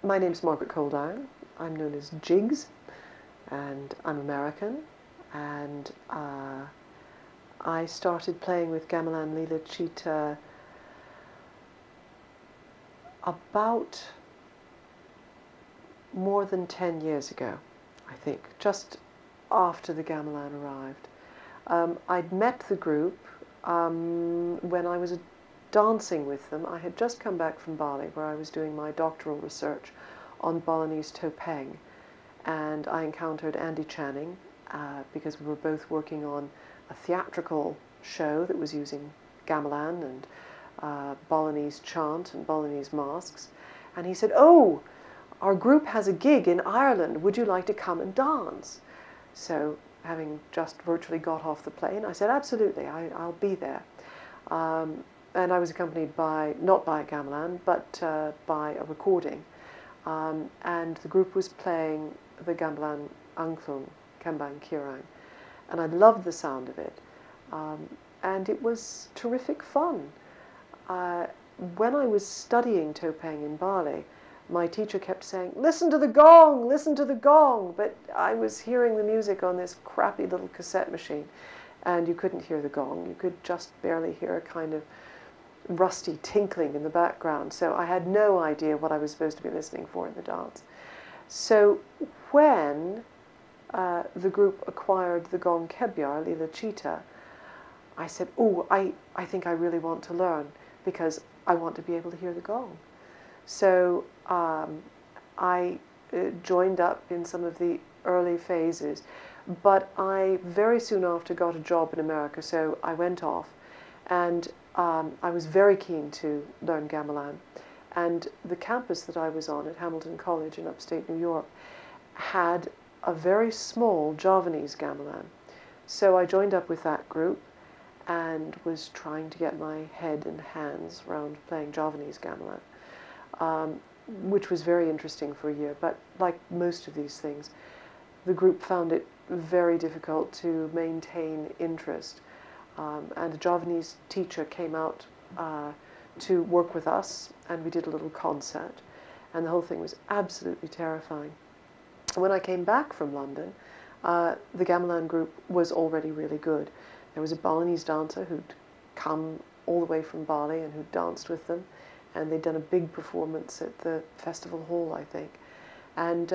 My name's Margaret Coldiron. I'm known as Jigs, and I'm American. And I started playing with gamelan Lila Cita about more than 10 years ago, I think, just after the gamelan arrived. I'd met the group when I was dancing with them. I had just come back from Bali, where I was doing my doctoral research on Balinese topeng, and I encountered Andy Channing because we were both working on a theatrical show that was using gamelan and Balinese chant and Balinese masks, and he said, "Oh, our group has a gig in Ireland. Would you like to come and dance?" So, having just virtually got off the plane, I said, "Absolutely, I'll be there." And I was accompanied by, not by a gamelan, but by a recording. And the group was playing the gamelan angklung, kembang kirang. And I loved the sound of it. And it was terrific fun. When I was studying topeng in Bali, my teacher kept saying, "Listen to the gong, listen to the gong." But I was hearing the music on this crappy little cassette machine, and you couldn't hear the gong. You could just barely hear a kind of rusty tinkling in the background. So I had no idea what I was supposed to be listening for in the dance. So when the group acquired the gong kebyar, Lila Cita, I said, "Oh, I think I really want to learn because I want to be able to hear the gong." So I joined up in some of the early phases, but I very soon after got a job in America, so I went off, and I was very keen to learn gamelan. And the campus that I was on at Hamilton College in upstate New York had a very small Javanese gamelan. So I joined up with that group and was trying to get my head and hands around playing Javanese gamelan, which was very interesting for a year. But like most of these things, the group found it very difficult to maintain interest. And a Javanese teacher came out to work with us, and we did a little concert, and the whole thing was absolutely terrifying. When I came back from London, the gamelan group was already really good. There was a Balinese dancer who'd come all the way from Bali and who'd danced with them, and they'd done a big performance at the festival hall, I think. And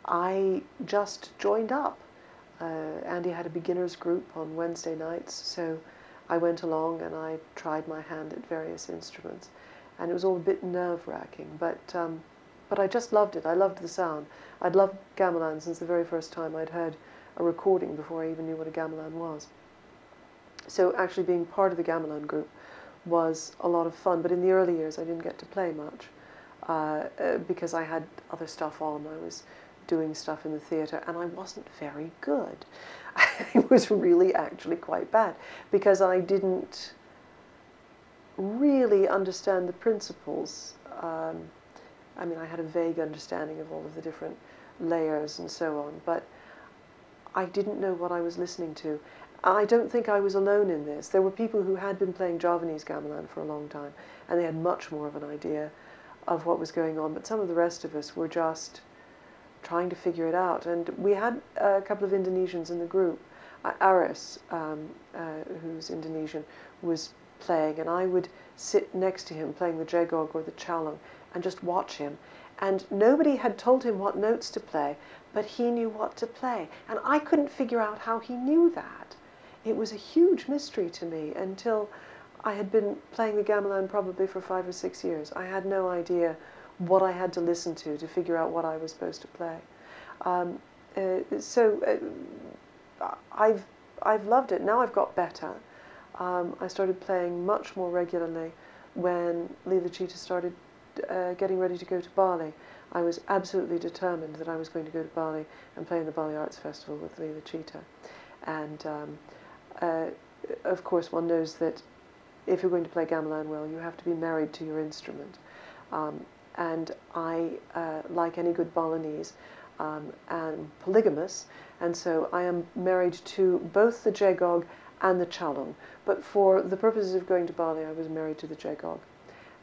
I just joined up. Andy had a beginners group on Wednesday nights, so I went along and I tried my hand at various instruments, and it was all a bit nerve-wracking, but I just loved it. I loved the sound. I'd loved gamelan since the very first time I'd heard a recording before I even knew what a gamelan was. So actually being part of the gamelan group was a lot of fun, but in the early years I didn't get to play much because I had other stuff on. I was doing stuff in the theatre, and I wasn't very good. I was really actually quite bad because I didn't really understand the principles. I mean, I had a vague understanding of all of the different layers and so on, but I didn't know what I was listening to. I don't think I was alone in this. There were people who had been playing Javanese gamelan for a long time, and they had much more of an idea of what was going on, but some of the rest of us were just trying to figure it out. And we had a couple of Indonesians in the group. Aris, who's Indonesian, was playing, and I would sit next to him playing the jegog or the chalung and just watch him. And nobody had told him what notes to play, but he knew what to play. And I couldn't figure out how he knew that. It was a huge mystery to me until I had been playing the gamelan probably for 5 or 6 years. I had no idea what I had to listen to figure out what I was supposed to play. I've loved it. Now I've got better. I started playing much more regularly when Lila Cita started getting ready to go to Bali. I was absolutely determined that I was going to go to Bali and play in the Bali Arts Festival with Lila Cita. And of course one knows that if you're going to play gamelan well, you have to be married to your instrument. And I, like any good Balinese, am polygamous, and so I am married to both the jegog and the chalung. But for the purposes of going to Bali, I was married to the jegog.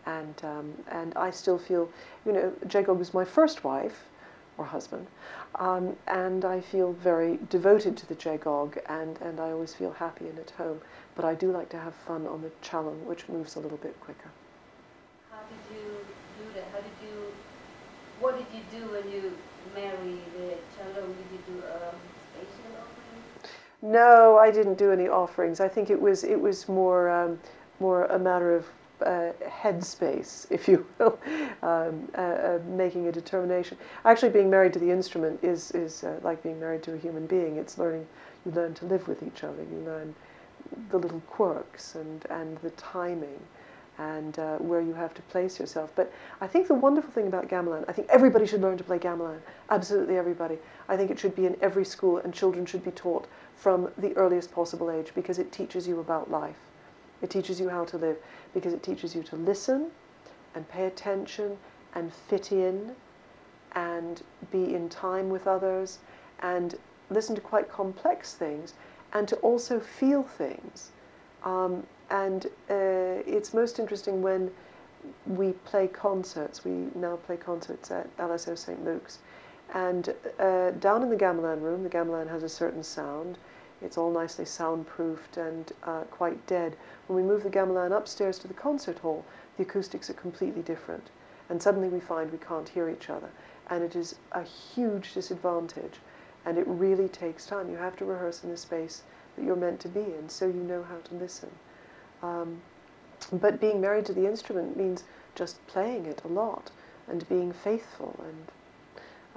and I still feel, you know, Jacob was my first wife or husband, and I feel very devoted to the Jagog, and I always feel happy and at home. But I do like to have fun on the Chalung, which moves a little bit quicker. How did you do that? What did you do when you married the Chalung? Did you do spatial offering? No, I didn't do any offerings. I think it was more a matter of headspace, if you will, making a determination. Actually, being married to the instrument is like being married to a human being. It's learning. You learn to live with each other. You learn the little quirks and the timing, and where you have to place yourself. But I think the wonderful thing about gamelan, I think everybody should learn to play gamelan. Absolutely everybody. I think it should be in every school, and children should be taught from the earliest possible age, because it teaches you about life. It teaches you how to live, because it teaches you to listen and pay attention and fit in and be in time with others and listen to quite complex things and to also feel things. It's most interesting when we play concerts. We now play concerts at LSO St. Luke's. And down in the gamelan room, the gamelan has a certain sound. It's all nicely soundproofed and quite dead. When we move the gamelan upstairs to the concert hall, the acoustics are completely different. And suddenly we find we can't hear each other. And it is a huge disadvantage. And it really takes time. You have to rehearse in the space that you're meant to be in, so you know how to listen. But being married to the instrument means just playing it a lot and being faithful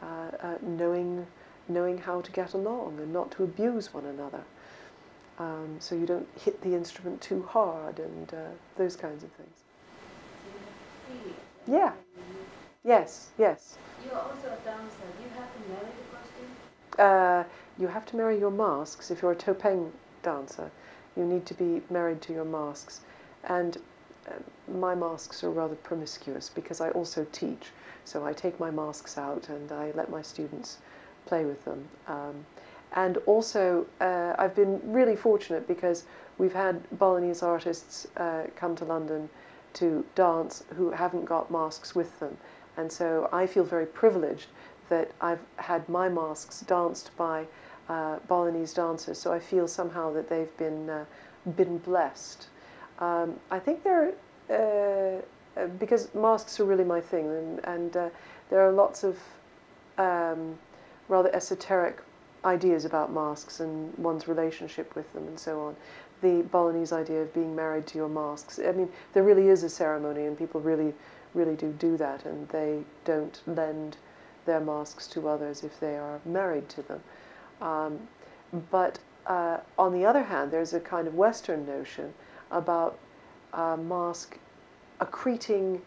and knowing how to get along and not to abuse one another. So you don't hit the instrument too hard and those kinds of things. So you have to feel it. Yeah. Yes, yes. You're also a dancer. Do you have to marry the costume? You have to marry your masks. If you're a topeng dancer, you need to be married to your masks. And my masks are rather promiscuous because I also teach. So I take my masks out and I let my students play with them. And also, I've been really fortunate because we've had Balinese artists come to London to dance who haven't got masks with them. And so I feel very privileged that I've had my masks danced by Balinese dancers. So I feel somehow that they've been blessed. I think they're because masks are really my thing, and there are lots of rather esoteric ideas about masks and one's relationship with them and so on. The Balinese idea of being married to your masks. I mean, there really is a ceremony, and people really do that, and they don't lend their masks to others if they are married to them. But on the other hand, there's a kind of Western notion about mask accreting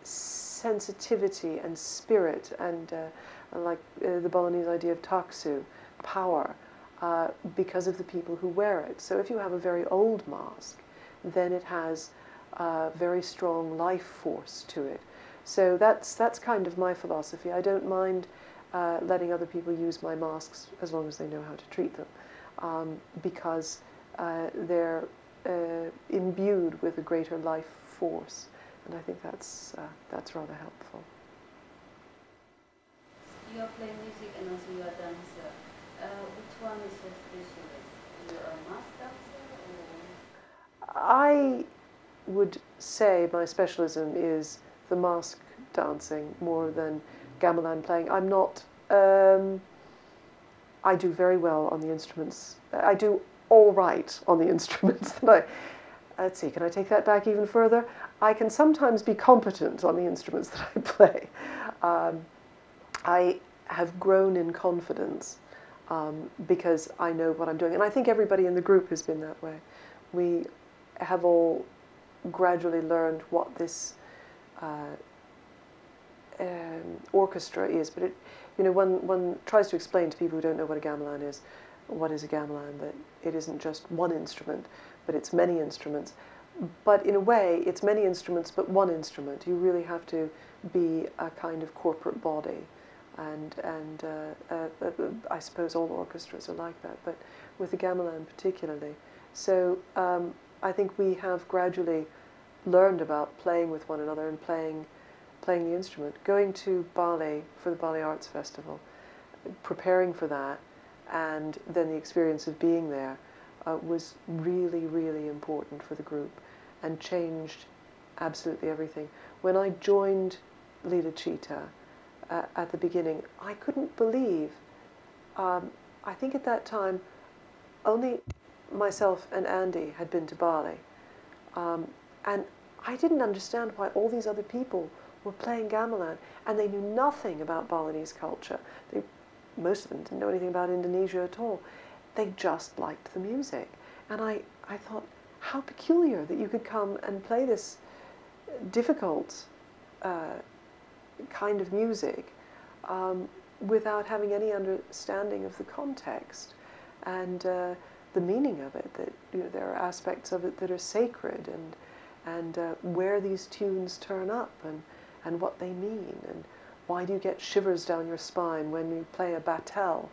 sensitivity and spirit, and like the Balinese idea of taksu, power, because of the people who wear it. So if you have a very old mask, then it has very strong life force to it. So that's kind of my philosophy. I don't mind letting other people use my masks as long as they know how to treat them, because they're imbued with a greater life force, and I think that's rather helpful. You are playing music and also you are a dancer. Which one is your specialist? You are a mask dancer, or? I would say my specialism is the mask dancing more than gamelan playing. I'm not. I do very well on the instruments. I do all right on the instruments that let's see, can I take that back even further? I can sometimes be competent on the instruments that I play. I have grown in confidence because I know what I'm doing. And I think everybody in the group has been that way. We have all gradually learned what this orchestra is. But one tries to explain to people who don't know what a gamelan is, what is a gamelan, that it isn't just one instrument, but it's many instruments. But in a way, it's many instruments, but one instrument. You really have to be a kind of corporate body. And I suppose all orchestras are like that, but with the gamelan particularly. So I think we have gradually learned about playing with one another and playing the instrument. Going to Bali for the Bali Arts Festival, preparing for that, and then the experience of being there was really, really important for the group and changed absolutely everything. When I joined Lila Cita at the beginning, I couldn't believe, I think at that time only myself and Andy had been to Bali, and I didn't understand why all these other people were playing gamelan, and they knew nothing about Balinese culture. Most of them didn't know anything about Indonesia at all. They just liked the music. And I thought, how peculiar that you could come and play this difficult kind of music without having any understanding of the context and the meaning of it, that there are aspects of it that are sacred, and where these tunes turn up, and what they mean, and why do you get shivers down your spine when you play a batel?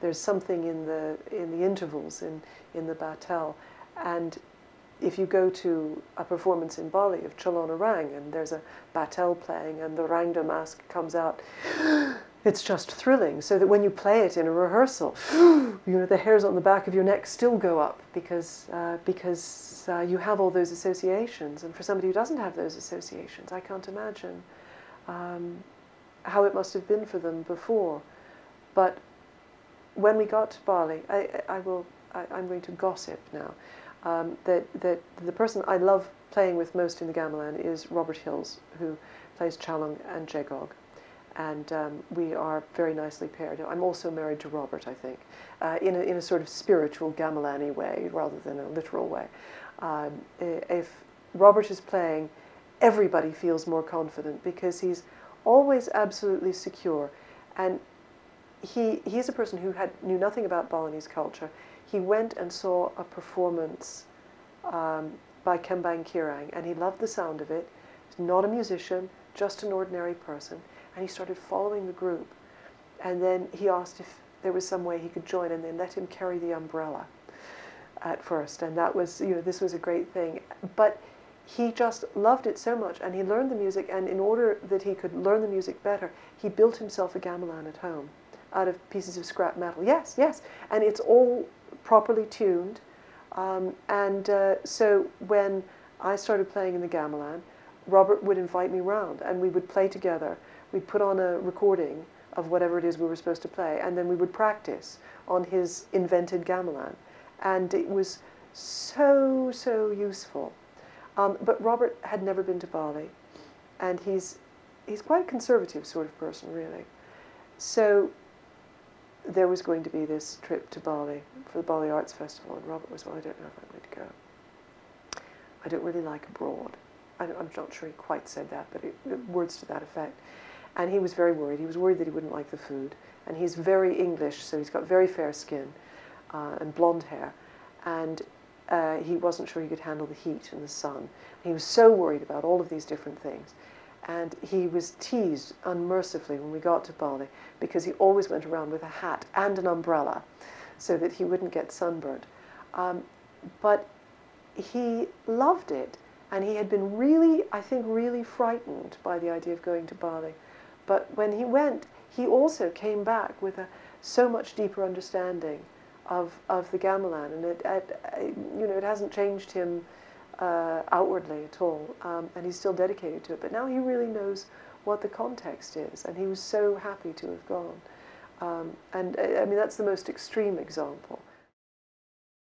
There's something in the intervals in the batel, and if you go to a performance in Bali of Chalon Orang and there's a batel playing and the Rangda mask comes out, it's just thrilling. So that when you play it in a rehearsal, the hairs on the back of your neck still go up because you have all those associations. And for somebody who doesn't have those associations, I can't imagine how it must have been for them before. But when we got to Bali, I'm going to gossip now. That the person I love playing with most in the gamelan is Robert Hills, who plays Chalong and Jegog, and we are very nicely paired. I'm also married to Robert, I think, in a sort of spiritual gamelan-y way rather than a literal way. If Robert is playing, everybody feels more confident because he's always absolutely secure, and he's a person who knew nothing about Balinese culture. He went and saw a performance by Kembang Kirang, and he loved the sound of it. He's not a musician, just an ordinary person, and he started following the group. And then he asked if there was some way he could join, and they let him carry the umbrella at first, and that was, this was a great thing. But he just loved it so much, and he learned the music, and in order that he could learn the music better, he built himself a gamelan at home out of pieces of scrap metal. Yes, and it's all properly tuned, so when I started playing in the gamelan, Robert would invite me round and we would play together. We'd put on a recording of whatever it is we were supposed to play, and then we would practice on his invented gamelan, and it was so useful. But Robert had never been to Bali, and he's quite a conservative sort of person, really. So there was going to be this trip to Bali for the Bali Arts Festival, and Robert was, well, I don't know if I'm going to go. I don't really like abroad. I'm not sure he quite said that, but words to that effect. And he was very worried. He was worried that he wouldn't like the food. And he's very English, so he's got very fair skin and blonde hair. And he wasn't sure he could handle the heat and the sun. And he was so worried about all of these different things. And he was teased unmercifully when we got to Bali because he always went around with a hat and an umbrella so that he wouldn't get sunburnt. But he loved it, and he had been really, I think, really frightened by the idea of going to Bali. But when he went, he also came back with a so much deeper understanding of the gamelan, and it hasn't changed him outwardly at all, and he's still dedicated to it. But now he really knows what the context is, and he was so happy to have gone. And I mean, that's the most extreme example.